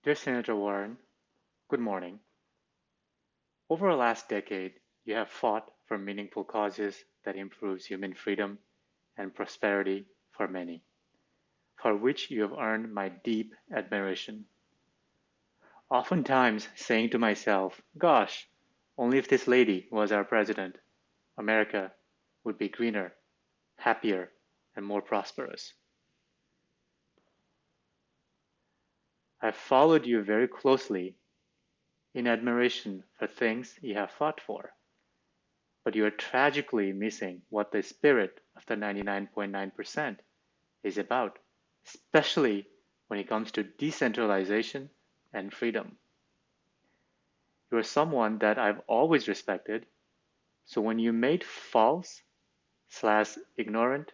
Dear Senator Warren, good morning. Over the last decade, you have fought for meaningful causes that improves human freedom and prosperity for many, for which you have earned my deep admiration. Oftentimes saying to myself, gosh, only if this lady was our president, America would be greener, happier, and more prosperous. I've followed you very closely in admiration for things you have fought for. But you are tragically missing what the spirit of the 99.9% is about, especially when it comes to decentralization and freedom. You are someone that I've always respected, so when you made false slash ignorant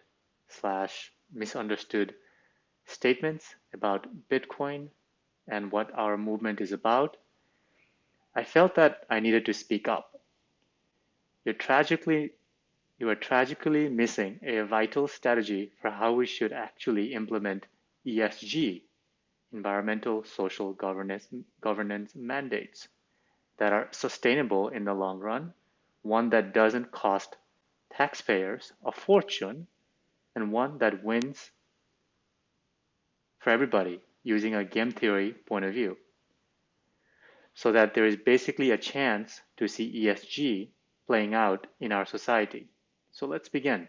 slash misunderstood statements about Bitcoin and what our movement is about, I felt that I needed to speak up. You're tragically You are tragically missing a vital strategy for how we should actually implement ESG, environmental social governance mandates, that are sustainable in the long run, one that doesn't cost taxpayers a fortune, and one that wins for everybody using a game theory point of view, so that there is basically a chance to see ESG playing out in our society. So let's begin.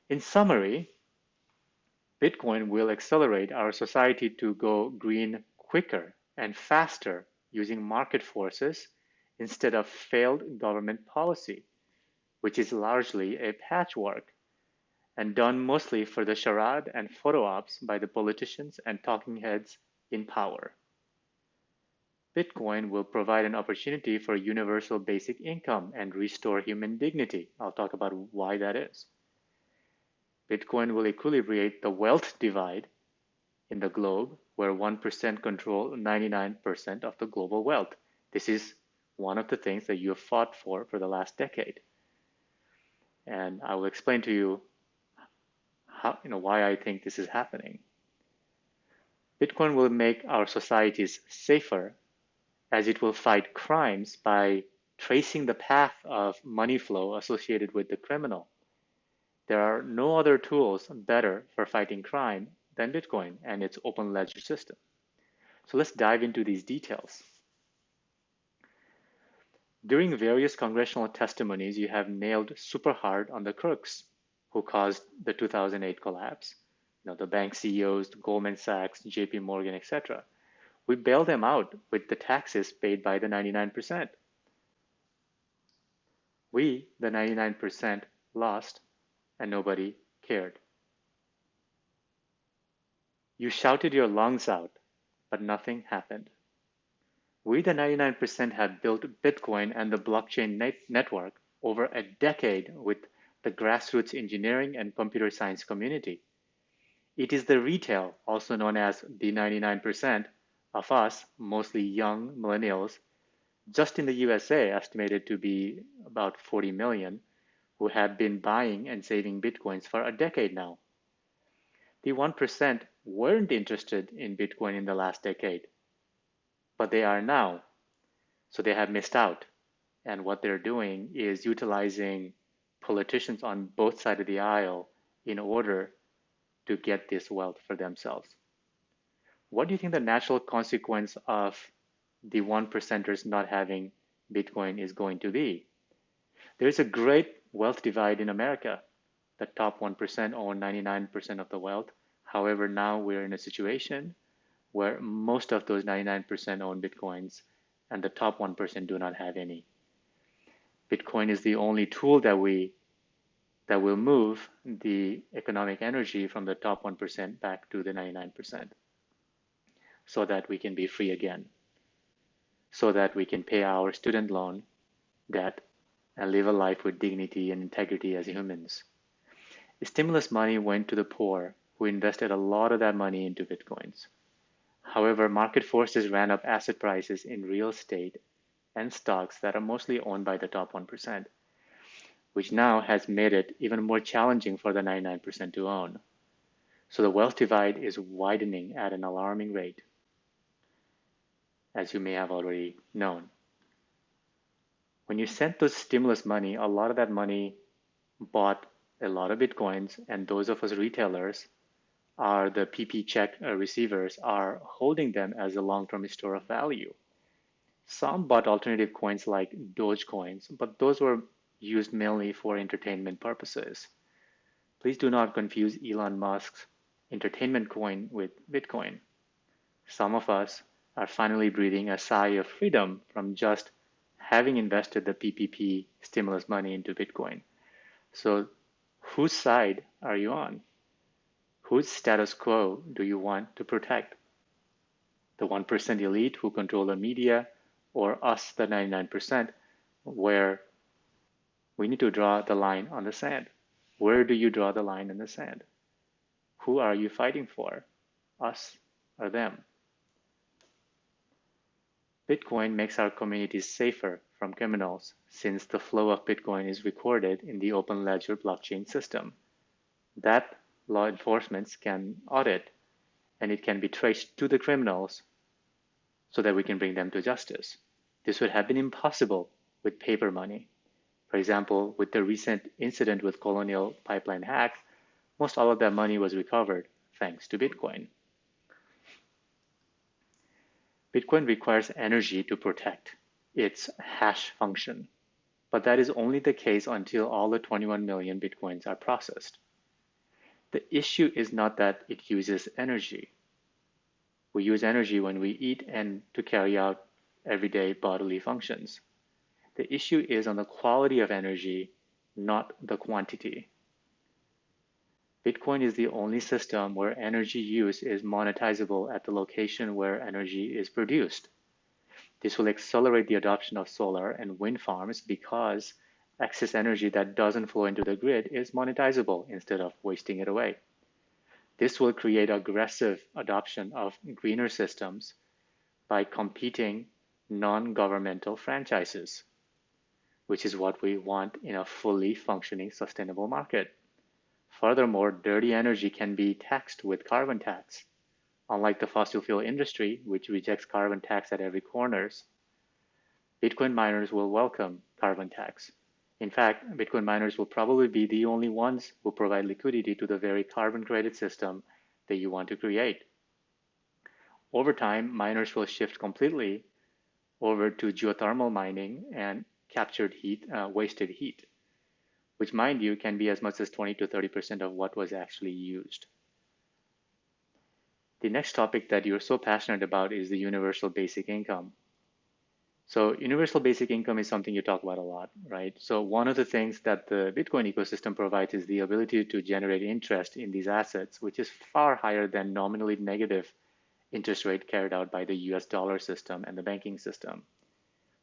In summary, Bitcoin will accelerate our society to go green quicker and faster using market forces instead of failed government policy, which is largely a patchwork and done mostly for the charade and photo ops by the politicians and talking heads in power. Bitcoin will provide an opportunity for universal basic income and restore human dignity. I'll talk about why that is. Bitcoin will equilibrate the wealth divide in the globe, where 1% control 99% of the global wealth. This is one of the things that you have fought for the last decade. And I will explain to you why I think this is happening. Bitcoin will make our societies safer as it will fight crimes by tracing the path of money flow associated with the criminal. There are no other tools better for fighting crime than Bitcoin and its open ledger system. So let's dive into these details. During various congressional testimonies, you have nailed super hard on the crooks who caused the 2008 collapse. The bank CEOs, Goldman Sachs, JP Morgan, etc. We bailed them out with the taxes paid by the 99%. We, the 99%, lost and nobody cared. You shouted your lungs out, but nothing happened. We, the 99%, have built Bitcoin and the blockchain network over a decade with the grassroots engineering and computer science community. It is the retail, also known as the 99%, of us, mostly young millennials, just in the USA estimated to be about 40 million, who have been buying and saving Bitcoins for a decade now. The 1% weren't interested in Bitcoin in the last decade, but they are now. So they have missed out. And what they're doing is utilizing politicians on both sides of the aisle in order to get this wealth for themselves. What do you think the natural consequence of the 1%ers not having Bitcoin is going to be? There is a great wealth divide in America. The top 1% own 99% of the wealth. However, now we're in a situation where most of those 99% own Bitcoins and the top 1% do not have any. Bitcoin is the only tool that will move the economic energy from the top 1% back to the 99% so that we can be free again, so that we can pay our student loan debt and live a life with dignity and integrity as humans. The stimulus money went to the poor, who invested a lot of that money into Bitcoins. However, market forces ran up asset prices in real estate and stocks that are mostly owned by the top 1%, which now has made it even more challenging for the 99% to own. So the wealth divide is widening at an alarming rate. as you may have already known. When you sent those stimulus money, a lot of that money bought a lot of Bitcoins, and those of us retailers are the PP check receivers are holding them as a long-term store of value. Some bought alternative coins like Doge coins, but those were used mainly for entertainment purposes. Please do not confuse Elon Musk's entertainment coin with Bitcoin. Some of us are finally breathing a sigh of freedom from just having invested the PPP stimulus money into Bitcoin. So, whose side are you on? Whose status quo do you want to protect? The 1% elite who control the media, or us, the 99%, where we need to draw the line on the sand? Where do you draw the line in the sand? Who are you fighting for? Us or them? Bitcoin makes our communities safer from criminals since the flow of Bitcoin is recorded in the open ledger blockchain system. That law enforcement can audit and it can be traced to the criminals so that we can bring them to justice. This would have been impossible with paper money. For example, with the recent incident with Colonial Pipeline hack, most all of that money was recovered thanks to Bitcoin. Bitcoin requires energy to protect its hash function, but that is only the case until all the 21 million Bitcoins are processed. The issue is not that it uses energy. We use energy when we eat and to carry out everyday bodily functions. The issue is on the quality of energy, not the quantity. Bitcoin is the only system where energy use is monetizable at the location where energy is produced. This will accelerate the adoption of solar and wind farms because excess energy that doesn't flow into the grid is monetizable instead of wasting it away. This will create aggressive adoption of greener systems by competing non-governmental franchises, which is what we want in a fully functioning sustainable market. Furthermore, dirty energy can be taxed with carbon tax. Unlike the fossil fuel industry, which rejects carbon tax at every corner, Bitcoin miners will welcome carbon tax. In fact, Bitcoin miners will probably be the only ones who provide liquidity to the very carbon credit system that you want to create. Over time, miners will shift completely over to geothermal mining and captured heat, wasted heat, which, mind you, can be as much as 20 to 30% of what was actually used. The next topic that you're so passionate about is the universal basic income. So universal basic income is something you talk about a lot, right? So one of the things that the Bitcoin ecosystem provides is the ability to generate interest in these assets, which is far higher than nominally negative interest rate carried out by the US dollar system and the banking system.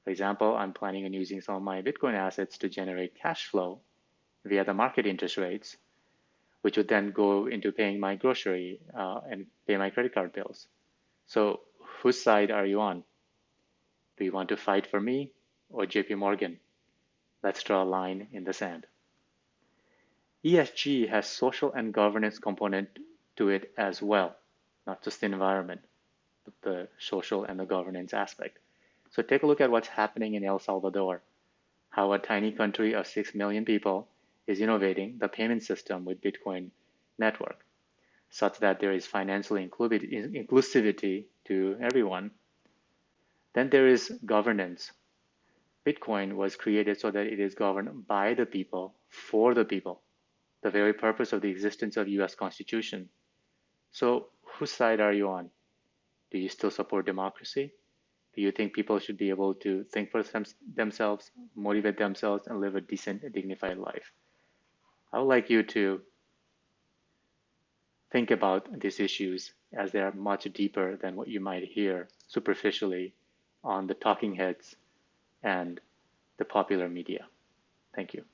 For example, I'm planning on using some of my Bitcoin assets to generate cash flow via the market interest rates, which would then go into paying my grocery and pay my credit card bills. So whose side are you on? Do you want to fight for me or JP Morgan? Let's draw a line in the sand. ESG has social and governance component to it as well, not just the environment, but the social and the governance aspect. So take a look at what's happening in El Salvador, how a tiny country of 6 million people is innovating the payment system with Bitcoin network, such that there is financial inclusivity to everyone. Then there is governance. Bitcoin was created so that it is governed by the people, for the people, the very purpose of the existence of US Constitution. So whose side are you on? Do you still support democracy? Do you think people should be able to think for themselves, motivate themselves, and live a decent, dignified life? I would like you to think about these issues as they are much deeper than what you might hear superficially on the talking heads and the popular media. Thank you.